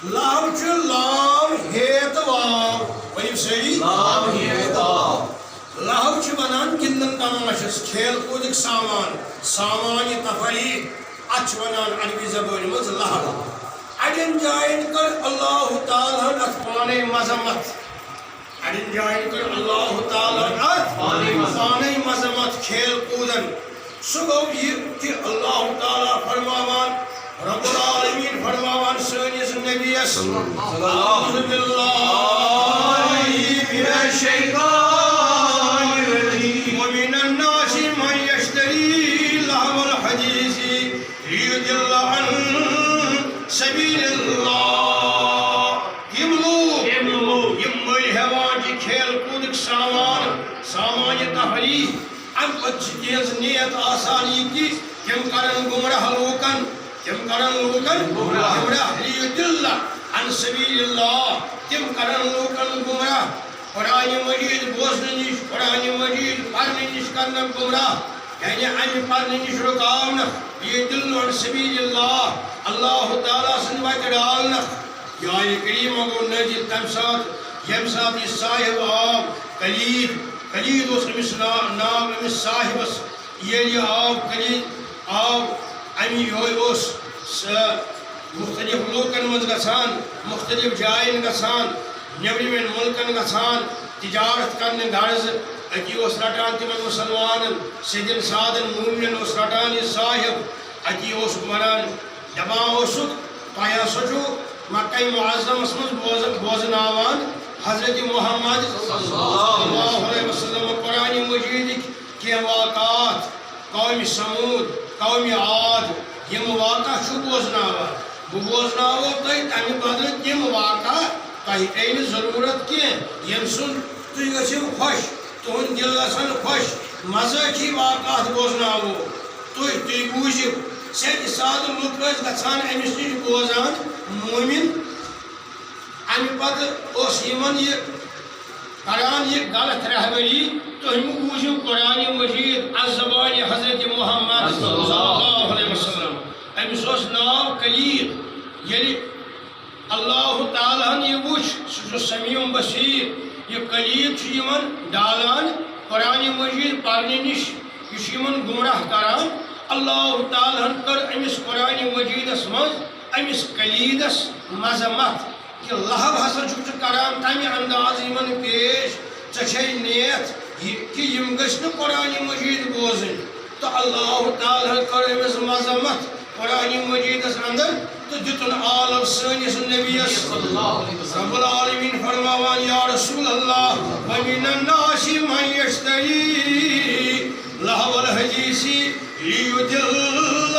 لام چھ لام ہیت واو ونیو سری لام ہیت واو لہو چھ ونان گندن تماشس کھیل کودک سامان تفریح اتھ ونان عربی زبان مز لہو اڑین جائن کر اللہ تعالیٰ ات پانے مذمت اڑین جائن کر اللہ تعالیٰ ات پانے مذمت کھیل کودن سو گو یہ کہ اللہ تعالیٰ فرماوان رب العالمین فرماوان سنس نبیس اعوذ باللہ من الشیطان الرجیم ومن الناس من یشتری لہو الحدیث لیضل عن سبیل اللہ یم لوگ یم مل ہیوان چھ کھیل کودک سامان تفریح ام پتہ چیز نیت آسان یہ کہ تم کرن گمراہ لوکن گمراہ لیضل عن سبیل اللہ تم کرن لوکن گمراہ قرآن مجید بوزن نش قرآن مجید پڑھنے نش کرن گمراہ یعنی ام پڑھنے نش رکاون لیضل عن سبیل اللہ اللہ تعالیٰ سن وتہ ڈالن یہ کریم گو نازل تم سات یم سات یہ صاحب آو کلید اس امس نام امس صاحبس یہ آو کلید آو امی یہ مختلف لوکن مز گژھان مختلف جائن گژھان نیبرمین ملکن گژھان تجارت کرنے غرض اتی اس رٹان تمن مسلمانن سیدن سادن مومنن اس رٹان یہ صاحب اتی اس ونان دپان اوسک تۄہہِ ہسا چھُ مکہ معظمس مز بوزناوان حضرت محمد صلی اللہ علیہ وسلم قرآن مجید کی واقعات قوم سمود قوم عاد یم واقع چھُ بوزناوان بہ بوزناوو تۄہہِ تمہِ بدلہٕ تِم واقع تۄہہِ پیٚیہِ نہٕ ضروٗرت کینٛہہ ییٚمہِ سُنٛد تُہۍ گٔژھِو خۄش تُہُنٛد دِل گژھن خۄش مزاقی واقعات بوزناوو تُہۍ بوٗزِو سیٚدِ سادٕ لُکھ ٲسۍ گژھان أمِس نِش بوزان مومِن امہِ پتہٕ اوس یِمن یہِ کران یہ غلط رہبری تُہۍ مہٕ بوٗزِو قرآن مجید از زبانہِ حضرت محمد صلی اللہ علیہ وسلم أمِس اوس ناو کلید ییٚلہِ اللہ تعالیٰ ہن یہ وُچھ سُہ چھُ سمیع بصیٖر یہ کلید چھُ یِمن ڈالان قرآن مجید پرنہٕ نِش یہ چھُ یِمن گمراہ کران اللہ تعالیٰ ہن کٔر أمِس قرآن مجیدس منٛز أمِس کلیدس مذمت کہ لہب ہسا چھُکھ ژٕ کران تمہِ انداز یِمن پیش ژےٚ چھے نیت کہ یِم گٔژھۍ نہٕ قرآن مجید بوزٕنۍ تہٕ اللہ تعالیٰ ہن کٔر أمِس مذمت قرآن مجیدس اندر تہٕ دِتُن عالم سٲنِس نبیس رب العالمین فرماوان یا رسول اللہ ومن الناس من یشتری لہو الحدیث لیضل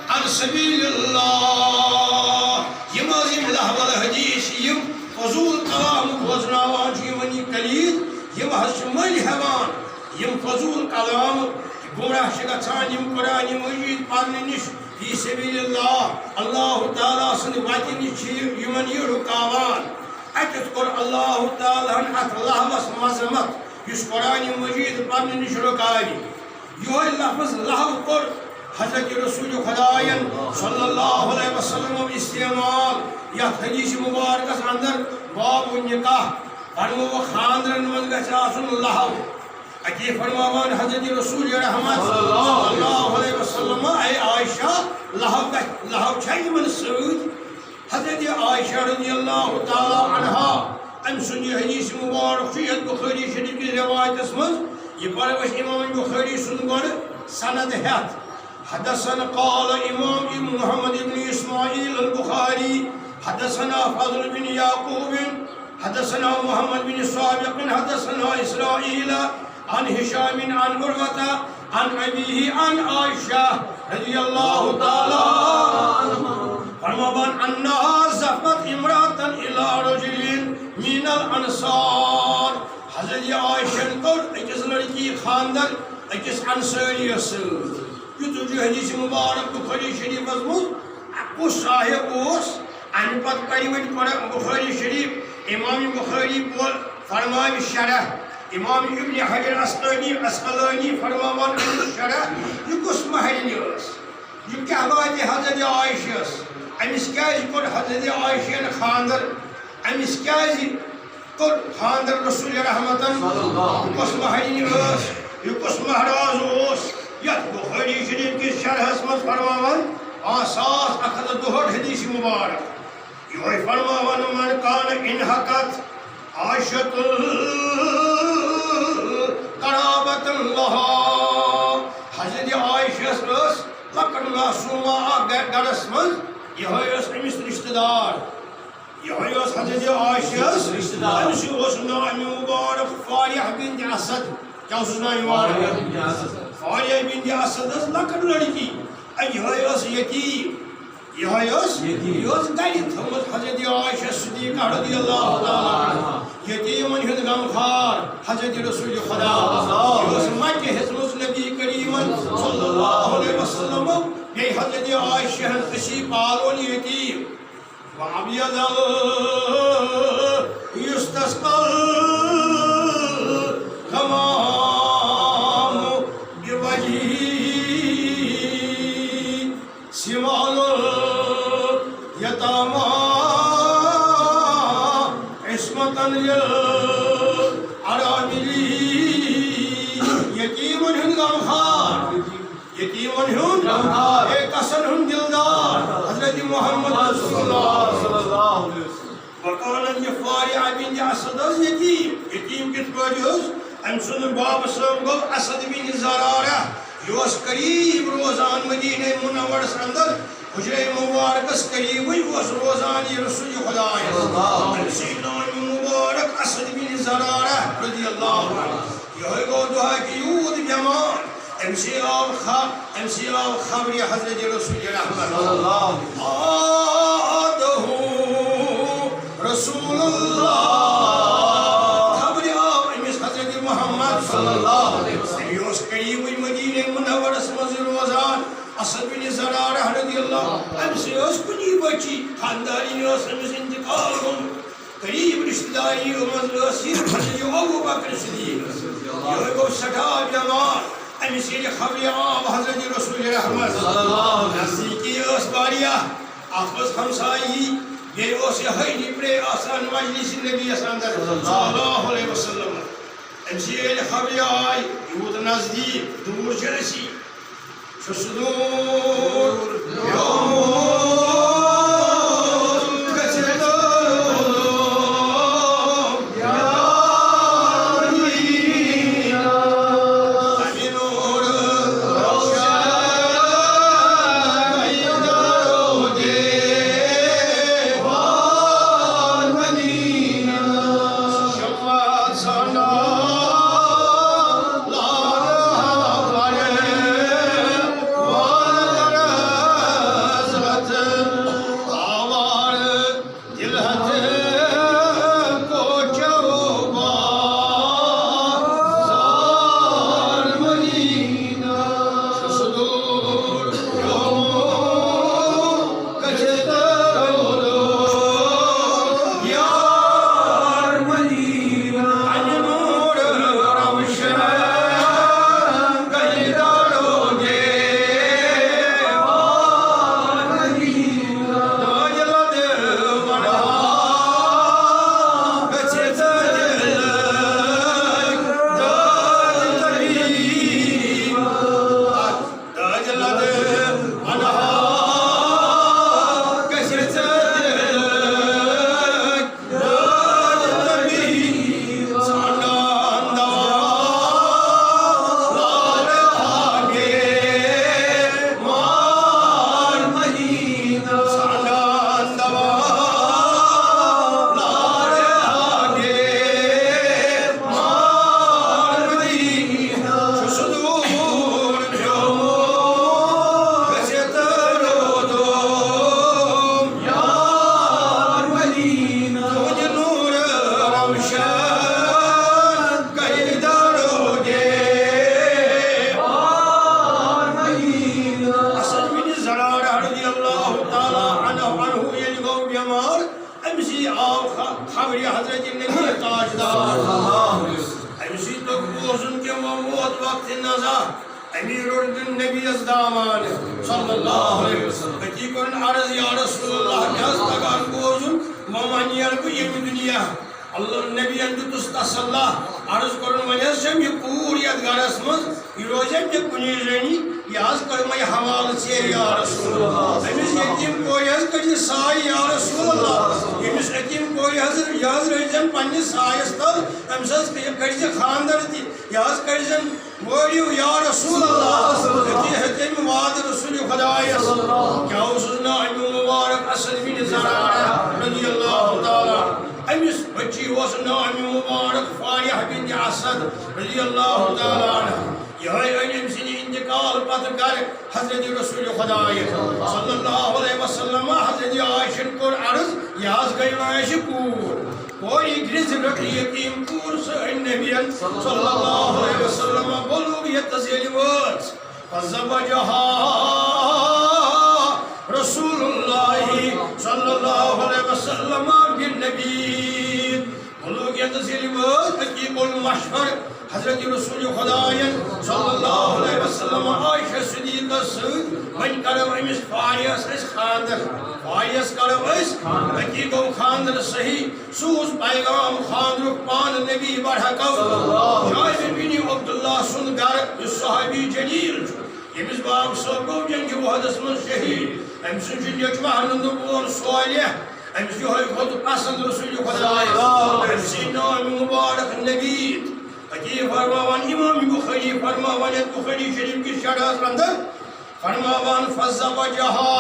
عن سبیل اللہ یم حظ یم لہو الحدیث یم فضول کلام بوزناوان چھِ یمن یہ کلید یم حظ چھِ مٔلۍ ہیوان یم فضول کلام گمراہ چھِ گژھان یم قرآن مجید پرنہٕ نِش فی سبیل اللہ اللہ تعالیٰ سٕنٛدِ وتہِ نِش چھِ یمن یہ رُکاوان اتٮ۪تھ کوٚر اللہ تعالیٰ ہن اتھ لہوس مذمت یُس قرآن مجید پرنہٕ نِش رُکاوِ یہوے لفظ لہو کوٚر حضرت رسول خدایَن صلی اللہ علیہ وسلم استعمال یتھ حدیث مبارکس اندر باب النکاح فرمو خاندرن منٛز گژھِ آسُن لہو اتی فرماوان حضرت رسول رحمت صلی اللہ علیہ وسلم اے عائشہ لہو چھا یمن سۭتۍ حضرت عائشہ رضی اللہ تعالیٰ عنہا أمۍ سُنٛد یہِ حدیث مبارک چھُ یتھ بخاری شریف کِس روایتس منٛز یہ پرو أسۍ امام بخاری سُنٛد گۄڈٕ سند ہیتھ حدثنا قال امام محمد بن اسماعیل البخاری حدثنا فضل بن یعقوب حدثنا محمد بن سابق حدثنا اسرائیل عن هشام عن عروة عن أبيه عن عائشة رضي الله تعالى عنها فرماوان أنها زفت امرأة إلى رجل من الأنصار حضرت عائشہ کوٚر أکِس لڑکی خاندر أکِس انصاری سۭتۍ یُتھ چھُ حدیث مبارک بخاری شریفس منٛز کُس صاحب اوس امہِ پتہٕ کَرِ وۄنۍ بخاری شریف امام بخاری فرماوِ شرح امام ابن حجر اسقلانی فرماوان شرح یہ کس مہرنی ٲس یہ کیٛاہ واتہِ حضرت عائشہ امس کیازِ کوٚر حضرت عائشہ خاندر امس کیازِ کوٚر خاندر رسول رحمتن یہِ کۄس مہرِنۍ ٲس یہِ کۄس مہراز اوس یتھ بخاری شریف کِس شرحس منٛز فرماوان 1164 حدیث مبارک یہوے فرماوان من کان انحقت عائشۃ قرابۃ لہا حضرت عائشہ ٲس لۄکٕٹ معصوٗمہ اکھ گرس منٛز یہوے ٲس أمِس رشتہٕ دار یہوے ٲس حضرت عائشہس رشتہٕ دار أمِس اوس ناو اَمہِ مُبارک فاریہ بنت اسد کیٛاہ اوسُس ناو یِوان فاریہ بنت اسد ٲس لۄکٕٹ لڑکی یہوے ٲس یتیٖم یہوے ٲس یہِ ٲس گرِ تھٲومٕژ حضرت عائشہ صدیقہ رضی اللہ تعالیٰ یتیٖمن ہُنٛد غمخوار حضرت رسول خدا یہِ ٲس مٹہِ ہیژمٕژ نبی کریٖمن صلی اللہ علیہ وسلم بیٚیہِ حضرت عائشہ ہن أسی پالون یتیٖم وأبيض يستسقى الغمام بوجهه سمال اليتامى عصمة للأرامل يتيم هند غمخوار یتیم ہند ایک اصل ہند دلدار حضرت محمد رسول اللہ صلی اللہ علیہ وسلم وقالت یہ فاریہ بنت اسد یتیم یتیم کت پٲٹھۍ ٲس أمۍ سُنٛد باب صٲب گوٚو اسد بن زرارہ یہِ اوس قریٖب روزان مدینہ منورس اندر حجرے مبارکس قریٖبٕے اوس روزان یہِ رسول خدایس أمۍ سٕنٛدۍ ناو مبارک اسد بن زرارہ رضی اللہ عنہ یہوے گوٚو دۄہا کہِ یوٗت بٮ۪مار امسی آو خبری حضرت رسول رحمت آدہو رسول اللہ خبری آو امس حضرت محمد صلی اللہ علیہ وسلم یہ اس قریبی مدینہ منورس منٛز روزان اسد بن زرارہ رضی اللہ امسی اس کنی بچی خاندانی اس امس انتقال گوٚمُت قریب رشتہ داری منٛز ٲس یہِ حضرت ابوبکر صدیق یہ گوٚو سٹھاہ بٮ۪مار امس ییٚلہِ خبرِ آو حضرت رسول رحمت نزدیٖکی ٲس واریاہ اتھ منٛز ہمسایی بیٚیہِ اوس یِہوے نِپرے آسان مجلس نبیَس اندر صلی اللہ علیہ وسلم امس ییٚلہِ خبرِ آے یوٗت نزدیٖک دوٗر چھِ أسی چھُ سُہ دوٗر خبری حضرت نبی تاجدار امسی تو بوزن کے ووت وقت نظر امیر النبی دامان صلی اللہ علیہ وسلم اتی کرن عرض یا رسول اللہ نیاز تگار بوزن ممانیار کو یہ دنیا اللہ نبی اندتس تصلح عرض کرن ونیز شم یہ پور یاد گارس مز یہ روزم یہ کنی رنی یاز کرم یہ حوال چیر یا رسول اللہ امس یتیم کوئی حض کجی سائی یا رسول اللہ امس یتیم کوئی حض یاز رجن پنی سائیس تل امس کجی خاندر تی یاز کجن موریو یا رسول اللہ یتیم واد رسول خدایس کیا اسنا امی مبارک اسد بن زرارہ رضی اللہ تعالی امس بچی اس نام مبارک فاریح بن اسد رضی اللہ تعالی عنہ یہ ان سنی انتقال پتہ کر حضرت رسول خدا صلی اللہ علیہ وسلم حضرت عائشہ کو عرض یاز گئی عائشہ کوئی گرز رکھ یتیم پور سے نبی صلی اللہ علیہ وسلم بولو یہ تزیل ورز فزوجها رسول اللہ صلی اللہ علیہ وسلم بالنبی بولو یہ تزیل ورز حقیق المشہر حضرت رسول خدا صلی اللہ علیہ وسلم عائشہ صدیقہ سید من کرم امس فاریس اس خاندر فاریس کرم اس حقیق خاندر صحیح سوز پیغام خاندر پان نبی برحقو جائب بن عبداللہ سن گر صحابی جلیل امس باب صحبو جنگ وحدس من شہید امس جلیجوہ نندبون صالح امس جو ہے خود پسند رسول خدا امس نام مبارک نبی اکی فرماوان امام بخاری فرماوان بخاری شریف کی شرح اندر فرماوان فزوجها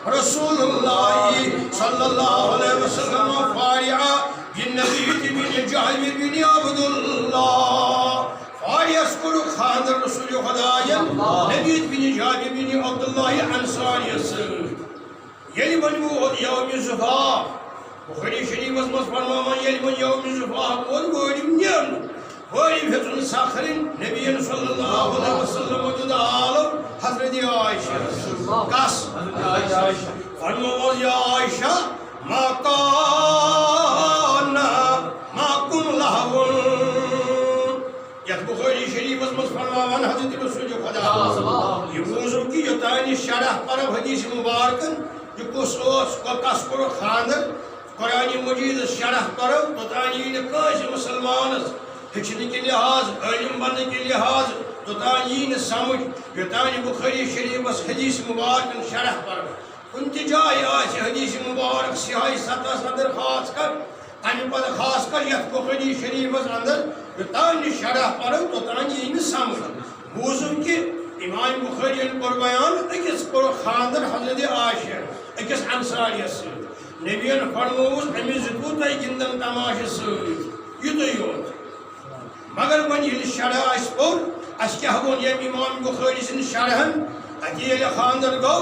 رسول اللہ صلی اللہ علیہ وسلم فاریعہ بالنبی بن جعب بن عبداللہ فاریعہ اسکر خاندر رسول خدایہ نبی بن جعب بن عبداللہ انصاری سر یعنی منو یوم زفاف بخاری شریف مز فرماوان یل من یوم زفاف اور گوریم نیم گوریم حضن ساخرین نبی صلی اللہ علیہ وسلم جد عالم حضرت عائشہ کس فرماوان یا عائشہ ما کان ما کن لہون یت بخاری شریف مز فرماوان حضرت رسول خدا یہ موضوع کی یتانی شرح پر حدیث مبارکن جو کس کرو خاندر قرآن مجید شرح کرو توتانی نکاش مسلمان ہچنے کے لحاظ علم بننے کے لحاظ توتانی سمجھ یتانی بخاری شریف حدیث مبارک شرح کرو کن جائے آج حدیث مبارک سیاہی سطح صدر خاص کر تانی پر خاص کر یت بخاری شریف اندر یتانی شرح کرو توتانی سمجھ موضوع کی امام بخاری پر بیان اکس پر خاندر حضرت عائشہ اکس انصاری سے نبی فرموس امس زدوتائی گندن تماش سید یوتائی یوت مگر ون یل شرح اس پور اس کیا گون یم امام بخاری سن شرحن اکیل خاندر گو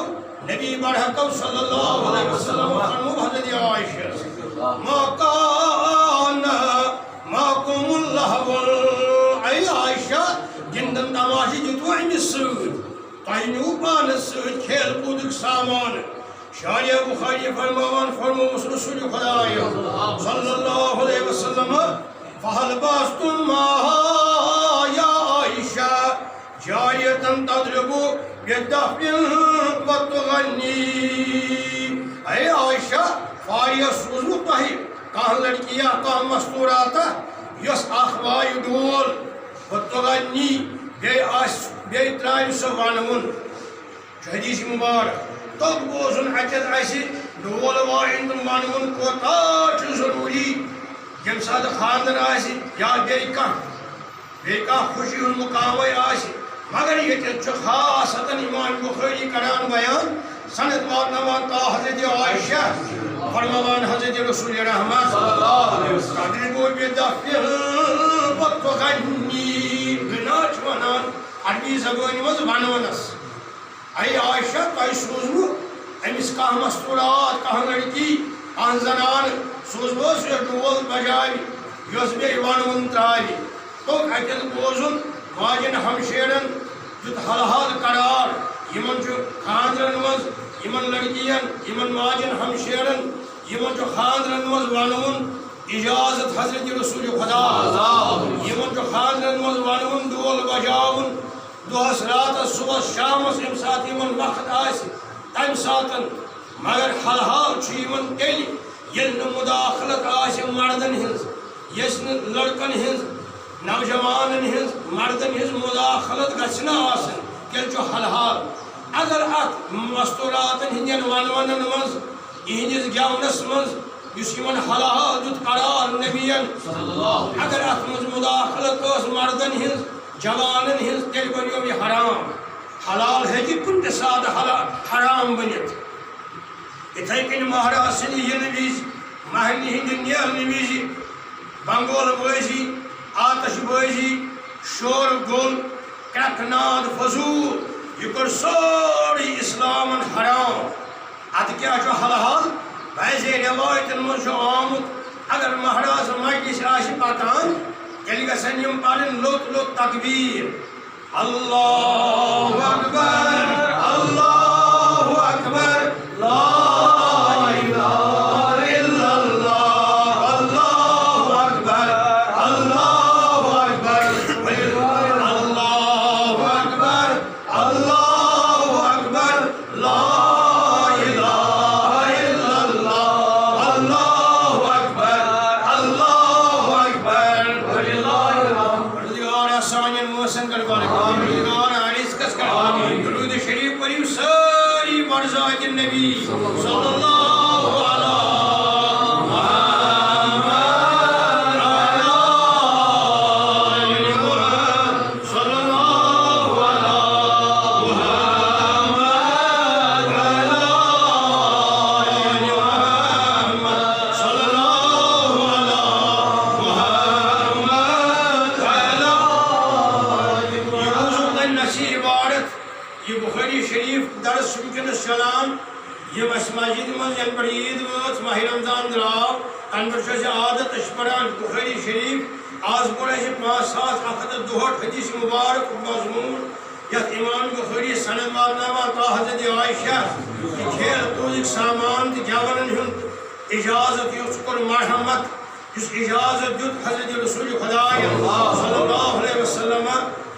نبی برحقو صلی اللہ علیہ وسلم فرمو حضرت عائشہ ما کان ما کم اللہ ای عائشہ گندن تماشی جتو امس سید تینو پانس سید کھیل کودک سامان شاریہ بخاری فرماوان فرموس رسول خدا صلی اللہ علیہ وسلم فہل باستن ماہا یا عائشہ جاریتن تدربو بیدفن و تغنی اے عائشہ فاریہ سوزو تاہی کہاں لڑکیاں کہاں مستوراتا یس اخوائی دول و تغنی بے ترائم سوانون حدیث مبارک تب بوزن اچھت ایسی دول وائن تم وانون کو تاچ ضروری یم ساتھ خاندر آسی یا بیکا خوشی ان مقاوی آسی مگر یہ چھ خاصتاً امام بخاری کران بیان سند واتنوان تا حضرت عائشہ فرموان حضرت رسول رحمت صلی اللہ علیہ وسلم قدرگو بیدفن وقت غنی بناچ ونان عربی زبانی مز ونونس ای عائشہ تائی سوزمو امس کہاں مستورات کہاں لڑکی کہاں زنان سوزمو سے ڈول بجائی یوز بے وانون ترائی تو اکل بوزن ماجن ہمشیرن جت حل حال قرار یمن جو خاندرن مز یمن لڑکین یمن ماجن ہمشیرن یمن جو خاندرن مز وانون اجازت حضرت رسول خدا یمن جو خاندرن مز ونون دول بجاون دہس راتس صبح شامس یم سات یمن وقت آس تم ساتن مگر حل حال یمن تیل یل مداخلت آس مردن ہنز یس لڑکن ہنز نوجوانن ہنز مردن ہنز مداخلت گھنا آسن تیل چھ حل حال اگر ات مستوراتن ہندین ونونن مز یہندس گیونس مز اس یمن حل حال دیت قرار نبین اگر ات مز مداخلت اس مردن ہنز جوانن ہنز تیل بنیو یہ حرام حلال ہے کہ کن کے ساتھ حرام بنت اتھائی کن مہراز سنی یہ نویز مہنی ہندی نیل نویزی بنگول بوزی آتش بوزی شور گل کرکناد فضول یہ کر سوری اسلامن حرام ات کیا جو حلال ویسے روایتن من جو آمد اگر مہراز مجلس آشی پاتان تیل گژھن یم پرن لوت لوت تکبیر اللہ اکبر اللہ اکبر لا الہ الا اللہ اللہ اکبر اللہ اکبر اللہ اکبر اللہ اکبر لا الہ الا اللہ اللہ اکبر اللہ اکبر پروردگار آسانیاں محسن کر بارک پروردگار عریض کس کر درود شریف پڑھیو ساری برزات النبی صلی اللہ علیہ یہ مسجد من ین پر عید وات ماہ رمضان دراو تن پر عادت پران بخاری شریف آز پڑھ 5,162 حدیث مبارک مضمون یت امام بخاری سند واتناوان تا حضرت عائشہ کہ کھیل کود سامان تہ گیونن ہند اجازت یس کور مرحمت اس اجازت دیت حضرت رسول خدا صلی اللہ علیہ وسلم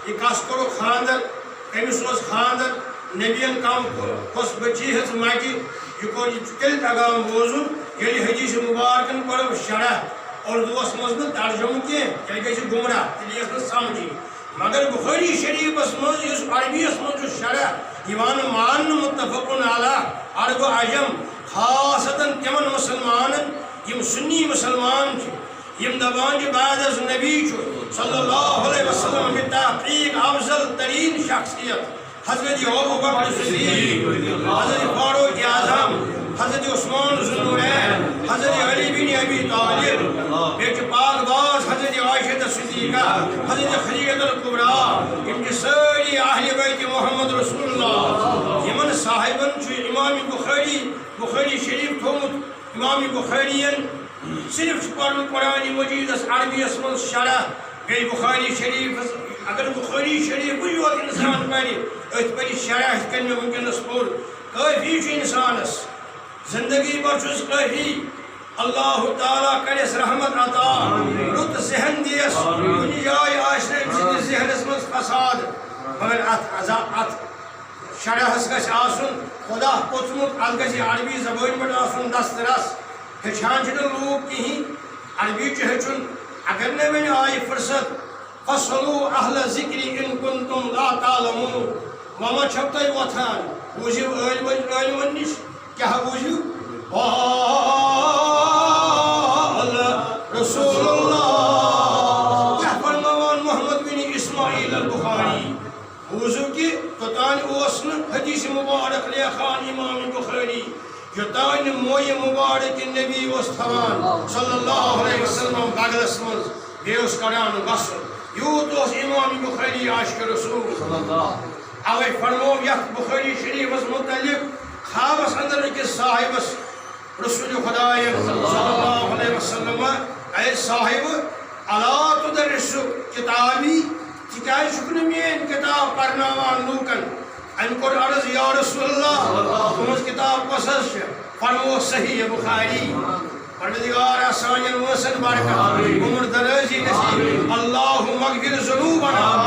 یہ کس کرو خاندر امس خاندر نبین کم کس بچی ہز مجہ یہ کور تیل تگام بوزن یل حدیث مبارکن پڑو شرح اردوس مز ترجمہ کی تیل گئی گمراہ تیل یس سمجھی مگر بخاری شریفس مز اس عربیس مز شرح یوان مان متفق علی عرب و عجم خاصتاً تمن مسلمانن یم سنی مسلمان یم دبان بعد از نبی صلی اللہ علیہ وسلم بتحقیق افضل ترین شخصیت حضرت ابو بکر صدیق حضرت فاروق اعظم حضرت عثمان ذو النورین حضرت علی بن ابی طالب بیچ پاک باز حضرت عائشہ صدیقہ حضرت خدیجہ الکبریٰ ان کے ساری اہل بیت محمد رسول اللہ یمن صاحبن چھ امام بخاری شریف تھومت امام بخارین صرف پڑھن قرآن مجید عربیس من شرح گئی بخاری شریف اگر بخاری شریف یوت انسان پڑھ ات پڑھ شرح کن میں ونکس پور کافی چھ انسانس زندگی بھر چھس کافی اللہ تعالیٰ کرس رحمت عطا رت ذہن دیس کن جائے آس نا ذہنس من فساد مگر ات شرحس گھس آسن خدا پوچمت ات گھس عربی زبان پہ آسن دسترس ہچان چھ لوگ کہین عربی چھ ہچن اگر نہ وین آئی فرصت فصلوا اہل ذکر ان کنتم لا تعلمون وما چھپ تھی وتھان بوزیو علمن نش کیا بوزیو قال رسول اللہ کیا فرمان محمد بن اسماعیل البخاری بوزو کہ توتان اوسن حدیث مبارک لیخان امام بخاری یوتان موی مبارک نبی وستوان صلی اللہ علیہ وسلم بغلس من بیوس کران غسل یوت اس امام بخاری عاشق رسول اوے فرمو یت بخاری شریفس متعلق خوابس اندر کس صاحبس رسول خدا صلی اللہ علیہ وسلم اے صاحب الا تدرس کتابی تکیاز شکن مین کتاب پرناوان لوکن ان کو عرض یا رسول اللہ تمس کتاب کس فرمو صحیح بخاری پروردگار سانین وسن برکت عمر درازی نصیب اللہم اغفر ذنوبنا